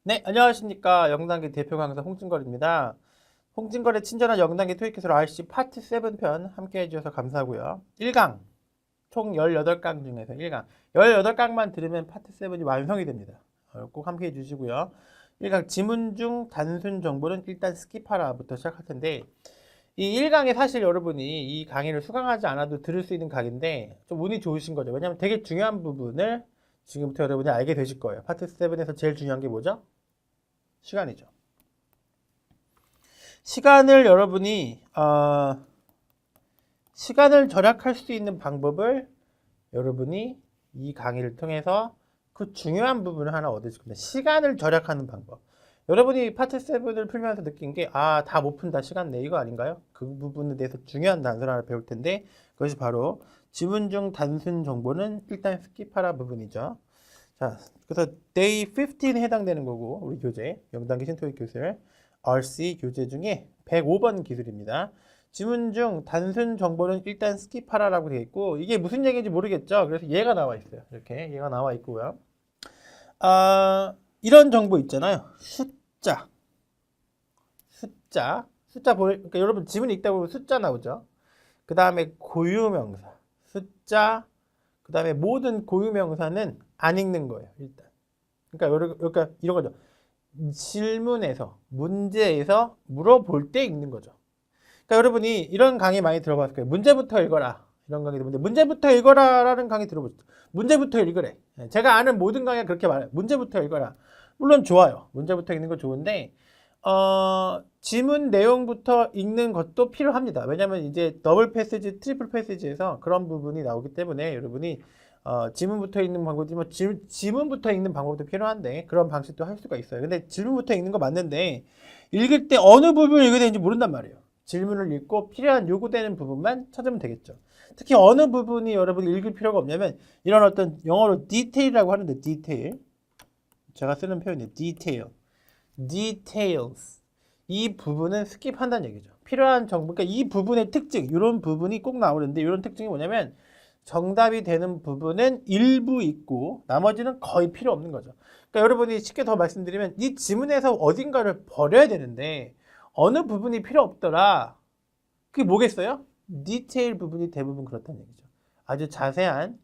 네, 안녕하십니까. 영단계 대표 강사 홍진걸입니다. 홍진걸의 친절한 영단계 토익기술 RC 파트 7편 함께 해주셔서 감사하고요. 1강, 총 18강 중에서 1강. 18강만 들으면 파트 7이 완성이 됩니다. 꼭 함께 해주시고요. 1강 지문 중 단순 정보는 일단 스킵하라부터 시작할 텐데, 이 1강에 사실 여러분이 이 강의를 수강하지 않아도 들을 수 있는 강의인데 좀 운이 좋으신 거죠. 왜냐하면 되게 중요한 부분을 지금부터 여러분이 알게 되실 거예요. 파트 7에서 제일 중요한 게 뭐죠? 시간이죠. 시간을 여러분이 시간을 절약할 수 있는 방법을 여러분이 이 강의를 통해서 그 중요한 부분을 하나 얻으실 겁니다. 시간을 절약하는 방법. 여러분이 파트 7을 풀면서 느낀 게 다 못 푼다 시간 내 이거 아닌가요? 그 부분에 대해서 중요한 단서를 하나 배울 텐데 그것이 바로 지문 중 단순 정보는 일단 스킵하라 부분이죠. 자, 그래서 day 15에 해당되는 거고 우리 교재 영단계 신토익 기술 RC 교재 중에 105번 기술입니다. 지문 중 단순 정보는 일단 스킵하라라고 되어 있고 이게 무슨 얘기인지 모르겠죠. 그래서 얘가 나와 있어요. 이렇게 얘가 나와 있고요. 이런 정보 있잖아요. 숫자 그러니까 여러분 지문 읽다 보면 숫자 나오죠. 그 다음에 고유명사, 숫자, 그 다음에 모든 고유명사는 안 읽는 거예요. 일단. 그러니까 이런 거죠. 질문에서, 문제에서 물어볼 때 읽는 거죠. 그러니까 여러분이 이런 강의 많이 들어봤을 거예요. 문제부터 읽어라. 이런 강의 들어봤는데 문제부터 읽어라라는 강의 들어보셨죠? 문제부터 읽으래. 제가 아는 모든 강의가 그렇게 말해요. 문제부터 읽어라. 물론 좋아요. 문제부터 읽는 거 좋은데 지문 내용부터 읽는 것도 필요합니다. 왜냐하면 이제 더블 패시지, 트리플 패시지에서 그런 부분이 나오기 때문에 여러분이 지문부터 읽는 방법이지만 지문부터 읽는 방법도 필요한데 그런 방식도 할 수가 있어요. 근데 질문부터 읽는 거 맞는데 읽을 때 어느 부분을 읽어야 되는지 모른단 말이에요. 질문을 읽고 필요한 요구되는 부분만 찾으면 되겠죠. 특히 어느 부분이 여러분이 읽을 필요가 없냐면 이런 어떤 영어로 디테일이라고 하는데 디테일 제가 쓰는 표현이 디테일 details 이 부분은 스킵한다는 얘기죠. 필요한 정보, 그러니까 이 부분의 특징, 이런 부분이 꼭 나오는데 이런 특징이 뭐냐면 정답이 되는 부분은 일부 있고 나머지는 거의 필요 없는 거죠. 그러니까 여러분이 쉽게 더 말씀드리면 이 지문에서 어딘가를 버려야 되는데 어느 부분이 필요 없더라. 그게 뭐겠어요? 디테일 부분이 대부분 그렇다는 얘기죠. 아주 자세한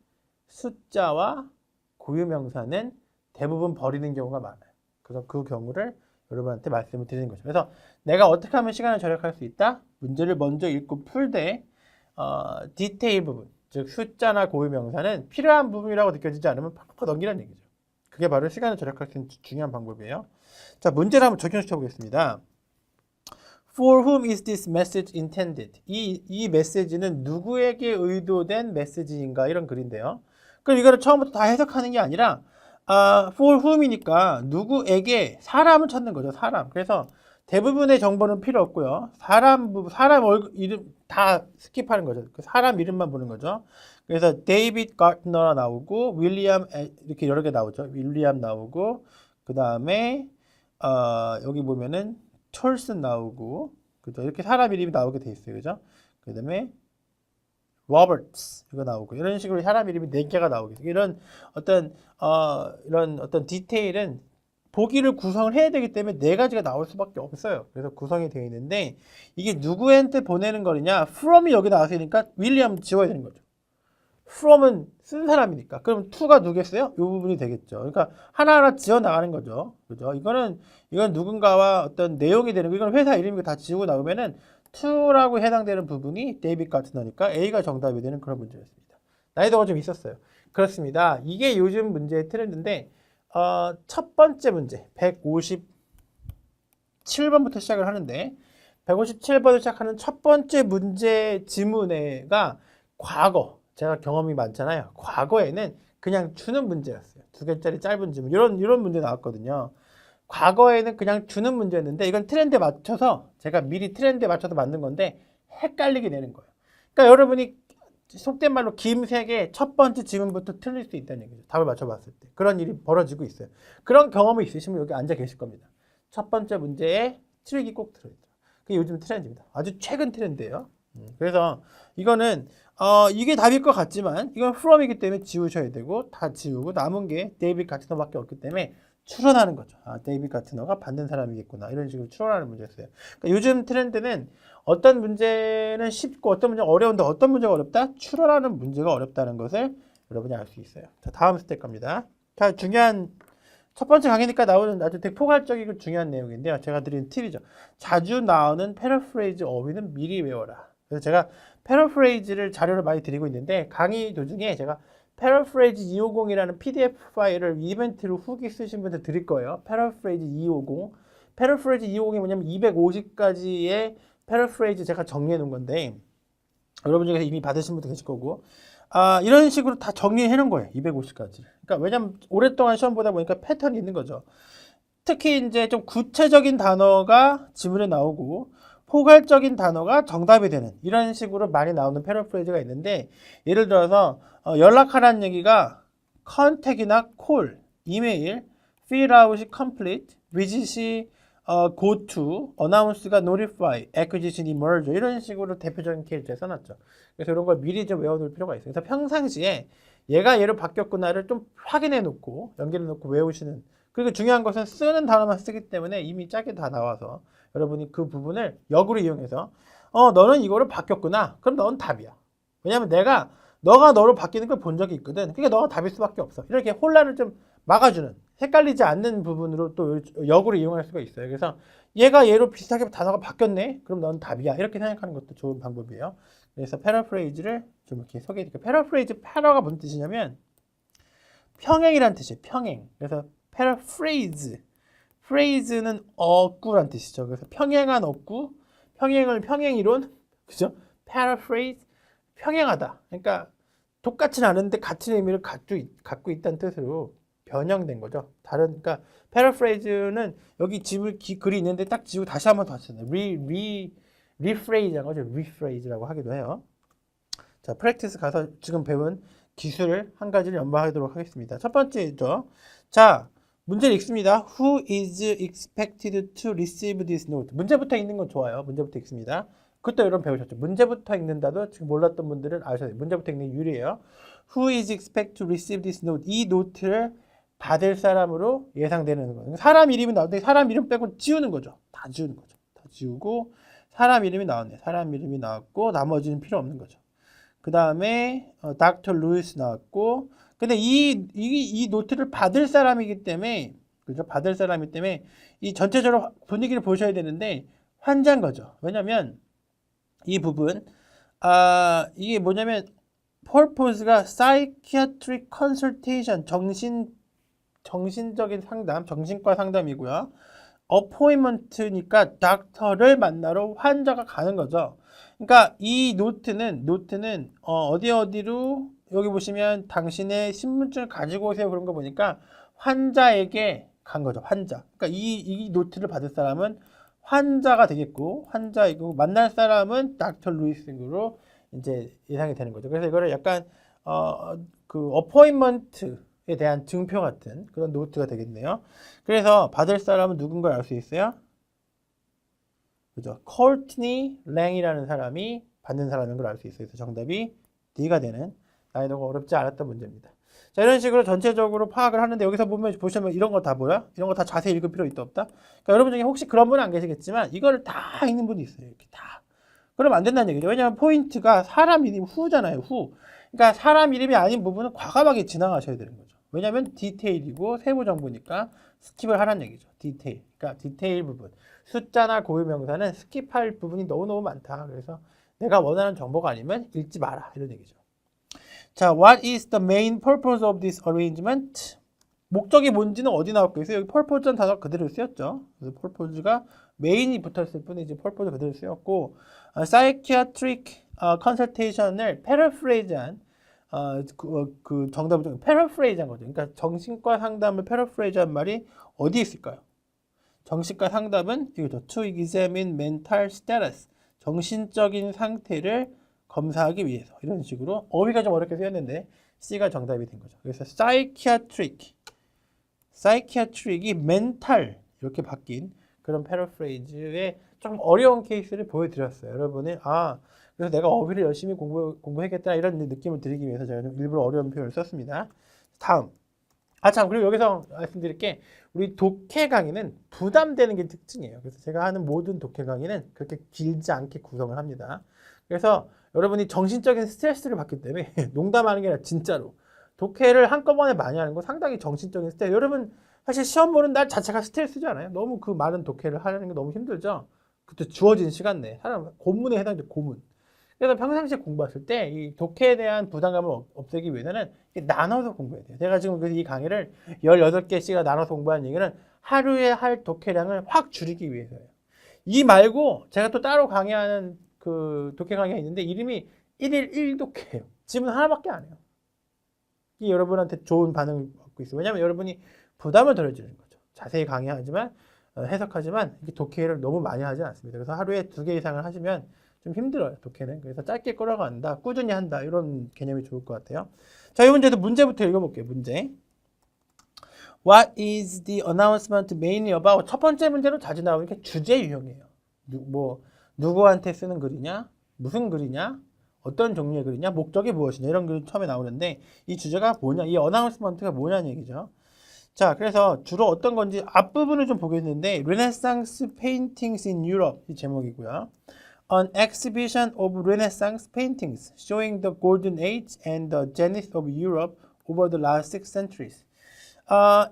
숫자와 고유명사는 대부분 버리는 경우가 많아요. 그래서 그 경우를 여러분한테 말씀을 드리는 거죠. 그래서 내가 어떻게 하면 시간을 절약할 수 있다? 문제를 먼저 읽고 풀되 디테일 부분, 즉 숫자나 고유명사는 필요한 부분이라고 느껴지지 않으면 팍팍 넘기라는 얘기죠. 그게 바로 시간을 절약할 수 있는 중요한 방법이에요. 자, 문제를 한번 적용시켜 보겠습니다. For whom is this message intended? 이 메시지는 누구에게 의도된 메시지인가? 이런 글인데요. 그럼 이거를 처음부터 다 해석하는 게 아니라 for whom이니까 누구에게 사람을 찾는 거죠. 사람. 그래서 대부분의 정보는 필요 없고요. 사람 얼굴 이름 다 스킵하는 거죠. 그 사람 이름만 보는 거죠. 그래서 데이빗 가트너 나오고 윌리엄 이렇게 여러 개 나오죠. 윌리엄 나오고 그 다음에 여기 보면은 털슨 나오고 그죠? 이렇게 사람 이름이 나오게 돼 있어요. 그죠? 그 다음에 로버츠 이거 나오고 이런 식으로 사람 이름이 4개가 나오게 돼요. 이런 어떤 디테일은 보기를 구성을 해야 되기 때문에 4가지가 나올 수밖에 없어요. 그래서 구성이 되어 있는데 이게 누구한테 보내는 거냐? from이 여기 나왔으니까 윌리엄 지워야 되는 거죠. from은 쓴 사람이니까. 그럼 to가 누구겠어요? 이 부분이 되겠죠. 그러니까 하나하나 지워 나가는 거죠. 그죠? 이건 누군가와 어떤 내용이 되는 거. 이건 회사 이름이 다 지우고 나오면은 to라고 해당되는 부분이 데이빗 가트너니까 A가 정답이 되는 그런 문제였습니다. 난이도가 좀 있었어요. 그렇습니다. 이게 요즘 문제의 트렌드인데 첫 번째 문제 157번부터 시작을 하는데 157번을 시작하는 첫 번째 문제 지문에가 과거 제가 경험이 많잖아요. 과거에는 그냥 주는 문제였어요. 2개짜리 짧은 지문 이런 문제 나왔거든요. 과거에는 그냥 주는 문제였는데 이건 트렌드에 맞춰서 제가 미리 트렌드에 맞춰서 만든 건데 헷갈리게 되는 거예요. 그러니까 여러분이 속된 말로 김색의 첫 번째 지문부터 틀릴 수 있다는 얘기죠. 답을 맞춰봤을 때. 그런 일이 벌어지고 있어요. 그런 경험이 있으시면 여기 앉아 계실 겁니다. 첫 번째 문제에 트릭이 꼭 들어있죠. 그게 요즘 트렌드입니다. 아주 최근 트렌드예요. 그래서 이거는 이게 답일 것 같지만 이건 from이기 때문에 지우셔야 되고 다 지우고 남은 게 데이빗 가트너밖에 없기 때문에 추론하는 거죠. 아, 데이빗 가트너가 받는 사람이겠구나. 이런 식으로 추론하는 문제였어요. 그러니까 요즘 트렌드는 어떤 문제는 쉽고 어떤 문제가 어려운데 어떤 문제가 어렵다? 추론하는 문제가 어렵다는 것을 여러분이 알 수 있어요. 자, 다음 스텝 갑니다. 자, 중요한 첫 번째 강의니까 나오는 아주 되게 포괄적이고 중요한 내용인데요. 제가 드린 팁이죠. 자주 나오는 패러프레이즈 어휘는 미리 외워라. 그래서 제가 패러프레이즈를 자료를 많이 드리고 있는데 강의 도중에 제가 패러프레이즈 250이라는 PDF 파일을 이벤트로 후기 쓰신 분들 드릴 거예요. 패러프레이즈 250. 패러프레이즈 250이 뭐냐면 250가지의 패러프레이즈 제가 정리해 놓은 건데 여러분 중에서 이미 받으신 분도 계실 거고 이런 식으로 다 정리해 놓은 거예요. 250가지를. 그러니까 왜냐면 오랫동안 시험 보다 보니까 패턴이 있는 거죠. 특히 이제 좀 구체적인 단어가 지문에 나오고 포괄적인 단어가 정답이 되는 이런 식으로 많이 나오는 패러프레이즈가 있는데 예를 들어서 연락하라는 얘기가 컨택이나 콜, 이메일, fill out이 complete, visit이 go to, announce가 notify, acquisition이 merge 이런 식으로 대표적인 케이스에 써놨죠. 그래서 이런 걸 미리 좀 외워둘 필요가 있어요. 그래서 평상시에 얘가 얘로 바뀌었구나를 좀 확인해 놓고 연결해 놓고 외우시는 그리고 중요한 것은 쓰는 단어만 쓰기 때문에 이미 짜게 다 나와서 여러분이 그 부분을 역으로 이용해서 너는 이거로 바뀌었구나. 그럼 넌 답이야. 왜냐면 너가 너로 바뀌는 걸 본 적이 있거든. 그러니까 너가 답일 수밖에 없어. 이렇게 혼란을 좀 막아주는 헷갈리지 않는 부분으로 또 역으로 이용할 수가 있어요. 그래서 얘가 얘로 비슷하게 단어가 바뀌었네. 그럼 넌 답이야. 이렇게 생각하는 것도 좋은 방법이에요. 그래서 패러프레이즈를 좀 이렇게 소개해드릴게요. 패러프레이즈 패러가 무슨 뜻이냐면 평행이란 뜻이에요. 평행. 그래서 패러프레이즈. 프레이즈는 어구란 뜻이죠. 그래서 평행한 어구, 평행이론, 그죠? paraphrase, 평행하다. 그러니까 똑같진 않은데 같은 의미를 갖고 있다는 뜻으로 변형된 거죠. 그러니까 paraphrase는 여기 글이 있는데 딱 지우고 다시 한번 더 쓰는 rephrase라고 하죠. rephrase라고 하기도 해요. 자, 프랙티스 가서 지금 배운 기술을 한 가지를 연마하도록 하겠습니다. 첫 번째죠. 자, 문제를 읽습니다. Who is expected to receive this note? 문제부터 읽는 건 좋아요. 문제부터 읽습니다. 그것도 여러분 배우셨죠. 문제부터 읽는다도 지금 몰랐던 분들은 아셔야 돼요. 문제부터 읽는 게 유리해요. Who is expected to receive this note? 이 노트를 받을 사람으로 예상되는 거예요. 사람 이름이 나오는데 사람 이름 빼고 지우는 거죠. 다 지우는 거죠. 다 지우고 사람 이름이 나왔네. 사람 이름이 나왔고 나머지는 필요 없는 거죠. 그 다음에 닥터 루이스 나왔고 근데 이 노트를 받을 사람이기 때문에 그죠? 받을 사람이기 때문에 이 전체적으로 분위기를 보셔야 되는데 환자인 거죠. 왜냐면 이 부분 이게 뭐냐면 purpose가 psychiatric consultation 정신적인 상담, 정신과 상담이고요. appointment니까 닥터를 만나러 환자가 가는 거죠. 그러니까 이 노트는 어디로 여기 보시면 당신의 신분증을 가지고 오세요 그런 거 보니까 환자에게 간 거죠. 환자. 그러니까 이 노트를 받을 사람은 환자가 되겠고 환자이고 만날 사람은 닥터 루이스로 이제 예상이 되는 거죠. 그래서 이거를 약간 그 어포인먼트에 대한 증표 같은 그런 노트가 되겠네요. 그래서 받을 사람은 누군가 알 수 있어요? 그죠? 콜트니 랭이라는 사람이 받는 사람인 걸 알 수 있어요. 그래서 정답이 D가 되는 난이도가 어렵지 않았던 문제입니다. 자, 이런 식으로 전체적으로 파악을 하는데 여기서 보시면 이런 거 다 뭐야? 이런 거 다 자세히 읽을 필요 있다 없다? 그러니까 여러분 중에 혹시 그런 분은 안 계시겠지만 이거를 다 읽는 분이 있어요. 이렇게 다. 그러면 안 된다는 얘기죠. 왜냐하면 포인트가 사람 이름 후잖아요. 후. 그러니까 사람 이름이 아닌 부분은 과감하게 지나가셔야 되는 거죠. 왜냐하면 디테일이고 세부 정보니까 스킵을 하라는 얘기죠. 디테일. 그러니까 디테일 부분. 숫자나 고유명사는 스킵할 부분이 너무너무 많다. 그래서 내가 원하는 정보가 아니면 읽지 마라. 이런 얘기죠. 자, what is the main purpose of this arrangement? 목적이 뭔지는 어디 나왔겠어요? 여기 purpose라는 단어가 그대로 쓰였죠. 그래서 purpose가 main이 붙었을 뿐이지 purpose 그대로 쓰였고 psychiatric consultation을 paraphrase한 그 정답은 paraphrase한 거죠. 그러니까 정신과 상담을 paraphrase한 말이 어디 있을까요? 정신과 상담은 이거죠. To examine mental status. 정신적인 상태를 검사하기 위해서. 이런 식으로 어휘가 좀 어렵게 쓰였는데 C가 정답이 된 거죠. 그래서 psychiatric이 mental 이렇게 바뀐 그런 패러프레이즈의 좀 어려운 케이스를 보여드렸어요. 여러분이 그래서 내가 어휘를 열심히 공부하겠다 이런 느낌을 드리기 위해서 제가 좀 일부러 어려운 표현을 썼습니다. 다음. 참, 그리고 여기서 말씀드릴 게 우리 독해 강의는 부담되는 게 특징이에요. 그래서 제가 하는 모든 독해 강의는 그렇게 길지 않게 구성을 합니다. 그래서 여러분이 정신적인 스트레스를 받기 때문에 농담하는 게 아니라 진짜로 독해를 한꺼번에 많이 하는 거 상당히 정신적인 스트레스. 여러분 사실 시험 보는 날 자체가 스트레스지 않아요? 너무 그 많은 독해를 하려는 게 너무 힘들죠? 그때 주어진 시간 내에 사람 고문에 해당돼 고문. 그래서 평상시에 공부하실 때 이 독해에 대한 부담감을 없애기 위해서는 나눠서 공부해야 돼요. 제가 지금 이 강의를 18개씩이나 나눠서 공부하는 얘기는 하루에 할 독해량을 확 줄이기 위해서예요. 이 말고 제가 또 따로 강의하는 그 독해 강의가 있는데 이름이 1일 1독해예요. 지금 하나밖에 안 해요. 이 여러분한테 좋은 반응을 받고 있어요. 왜냐하면 여러분이 부담을 덜어주는 거죠. 자세히 강의하지만 해석하지만 이게 독해를 너무 많이 하지 않습니다. 그래서 하루에 2개 이상을 하시면 좀 힘들어요, 독해는. 그래서 짧게 끌어간다, 꾸준히 한다 이런 개념이 좋을 것 같아요. 자, 이 문제도 문제부터 읽어볼게요. 문제. What is the announcement mainly about? 첫 번째 문제로 자주 나오는 게 주제 유형이에요. 누구한테 쓰는 글이냐? 무슨 글이냐? 어떤 종류의 글이냐? 목적이 무엇이냐? 이런 글이 처음에 나오는데 이 주제가 뭐냐? 이 announcement가 뭐냐는 얘기죠. 자, 그래서 주로 어떤 건지 앞부분을 좀 보겠는데 Renaissance Paintings in Europe 이 제목이고요. An exhibition of Renaissance paintings showing the Golden Age and the zenith of Europe over the last 6 centuries.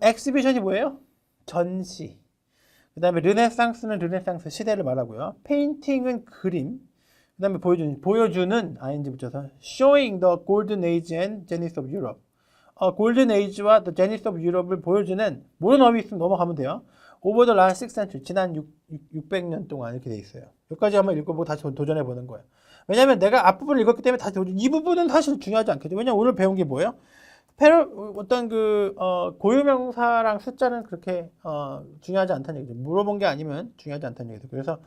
엑시비션이 뭐예요? 전시. 그 다음에 르네상스는 르네상스 시대를 말하고요. 페인팅은 그림. 그 다음에 보여주는 ing 붙여서 showing the golden age and zenith of Europe. 골든 에이지와 the zenith of Europe을 보여주는 모든 어휘 있으면 넘어가면 돼요. over the last 6 century. 지난 600년 동안 이렇게 돼 있어요. 여기까지 한번 읽어보고 다시 도전해 보는 거예요. 왜냐면 내가 앞부분을 읽었기 때문에 다시 이 부분은 사실 중요하지 않겠죠. 왜냐면 오늘 배운 게 뭐예요? 어떤 고유명사랑 숫자는 그렇게 중요하지 않다는 얘기죠. 물어본 게 아니면 중요하지 않다는 얘기죠. 그래서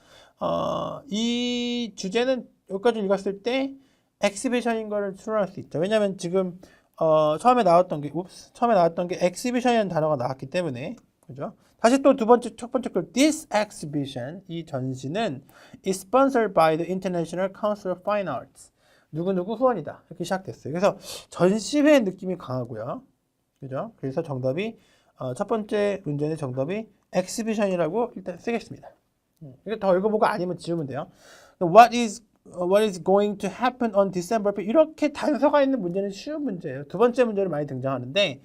이 주제는 여기까지 읽었을 때 엑시비션인 거를 추론할 수 있죠. 왜냐하면 지금 처음에 나왔던 게 엑시비션이라는 단어가 나왔기 때문에 그죠? 다시 또 첫 번째 글 This exhibition 이 전시는 is sponsored by the International Council of Fine Arts. 누구누구 후원이다. 이렇게 시작됐어요. 그래서 전시회 느낌이 강하고요. 그죠? 그래서 정답이, 첫 번째 문제의 정답이 엑시비션이라고 일단 쓰겠습니다. 이거 더 읽어보고 아니면 지우면 돼요. What is going to happen on December 5th? 이렇게 단서가 있는 문제는 쉬운 문제예요. 두 번째 문제로 많이 등장하는데,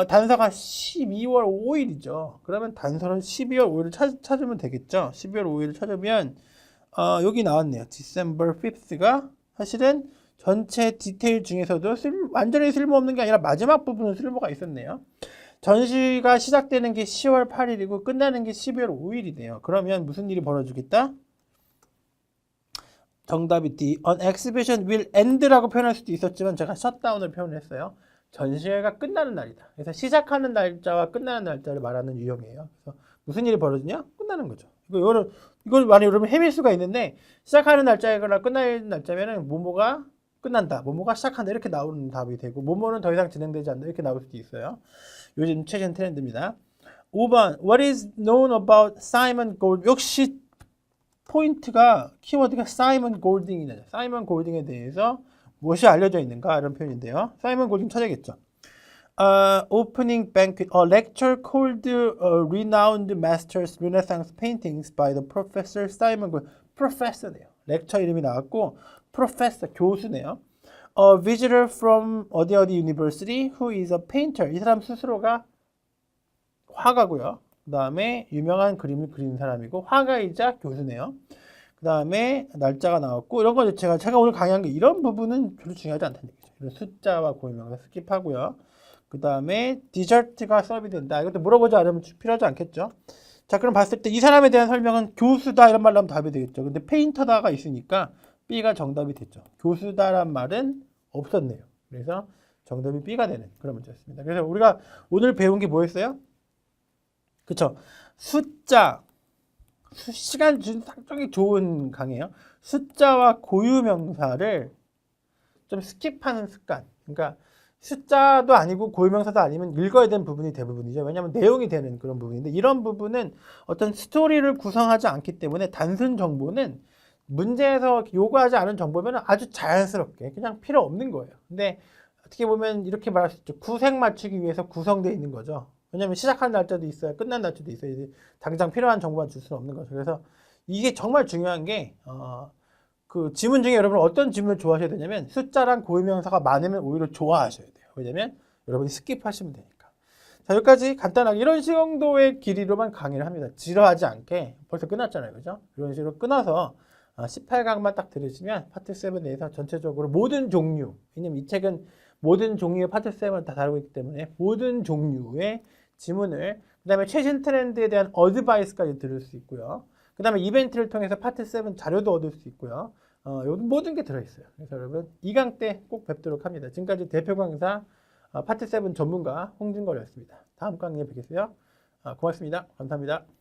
단서가 12월 5일이죠. 그러면 단서는 12월 5일을 찾으면 되겠죠. 12월 5일을 찾으면, 여기 나왔네요. December 5th가 사실은 전체 디테일 중에서도 완전히 쓸모없는 게 아니라 마지막 부분은 쓸모가 있었네요. 전시가 시작되는 게 10월 8일이고 끝나는 게 12월 5일이네요. 그러면 무슨 일이 벌어지겠다? 정답이 D. An exhibition will end라고 표현할 수도 있었지만 제가 shutdown을 표현했어요. 전시회가 끝나는 날이다. 그래서 시작하는 날짜와 끝나는 날짜를 말하는 유형이에요. 그래서 무슨 일이 벌어지냐? 끝나는 거죠. 이걸 만약 여러분 헤맬 수가 있는데 시작하는 날짜이거나 끝나는 날짜면은 뭐뭐가 끝난다, 뭐뭐가 시작한다 이렇게 나오는 답이 되고 뭐뭐는 더 이상 진행되지 않는다 이렇게 나올 수도 있어요. 요즘 최신 트렌드입니다. 5번 What is known about Simon Gold? 역시 포인트가 키워드가 사이먼 골딩이네요. 사이먼 골딩에 대해서 무엇이 알려져 있는가 이런 표현인데요. 사이먼 골딩 찾아야겠죠. Opening banquet, a lecture called Renowned Masters Renaissance Paintings by the Professor Simon Golding. Professor네요. 렉처 이름이 나왔고 Professor 교수네요. A visitor from 어디 university who is a painter. 이 사람 스스로가 화가고요. 그 다음에 유명한 그림을 그리는 사람이고 화가이자 교수네요. 그 다음에 날짜가 나왔고 이런 거 제가 오늘 강의한 게 이런 부분은 별로 중요하지 않다는 얘기죠. 이런 숫자와 고유명사 스킵하고요. 그 다음에 디저트가 서비된다. 이것도 물어보지 않으면 필요하지 않겠죠. 자, 그럼 봤을 때 이 사람에 대한 설명은 교수다 이런 말로 하면 답이 되겠죠. 근데 페인터다가 있으니까 B가 정답이 됐죠. 교수다란 말은 없었네요. 그래서 정답이 B가 되는 그런 문제였습니다. 그래서 우리가 오늘 배운 게 뭐였어요? 그쵸? 숫자, 시간 준 상당히 좋은 강의예요. 숫자와 고유명사를 좀 스킵하는 습관. 그러니까 숫자도 아니고 고유명사도 아니면 읽어야 되는 부분이 대부분이죠. 왜냐하면 내용이 되는 그런 부분인데 이런 부분은 어떤 스토리를 구성하지 않기 때문에 단순 정보는 문제에서 요구하지 않은 정보면 아주 자연스럽게 그냥 필요 없는 거예요. 근데 어떻게 보면 이렇게 말할 수 있죠. 구색 맞추기 위해서 구성되어 있는 거죠. 왜냐면 시작한 날짜도 있어야 끝난 날짜도 있어야 당장 필요한 정보만 줄 수는 없는 거죠. 그래서 이게 정말 중요한 게 그 지문 중에 여러분 어떤 지문을 좋아하셔야 되냐면 숫자랑 고유명사가 많으면 오히려 좋아하셔야 돼요. 왜냐면 여러분이 스킵하시면 되니까. 자, 여기까지 간단하게 이런 정도의 길이로만 강의를 합니다. 지루하지 않게. 벌써 끝났잖아요. 그죠? 이런 식으로 끊어서 18강만 딱 들으시면 파트 7에서 전체적으로 모든 종류, 왜냐면 이 책은 모든 종류의 파트 7을 다 다루고 있기 때문에 모든 종류의 지문을, 그 다음에 최신 트렌드에 대한 어드바이스까지 들을 수 있고요. 그 다음에 이벤트를 통해서 파트 7 자료도 얻을 수 있고요. 모든 게 들어있어요. 그래서 여러분 2강 때 꼭 뵙도록 합니다. 지금까지 대표 강사 파트 7 전문가 홍진걸이었습니다. 다음 강의에 뵙겠어요. 고맙습니다. 감사합니다.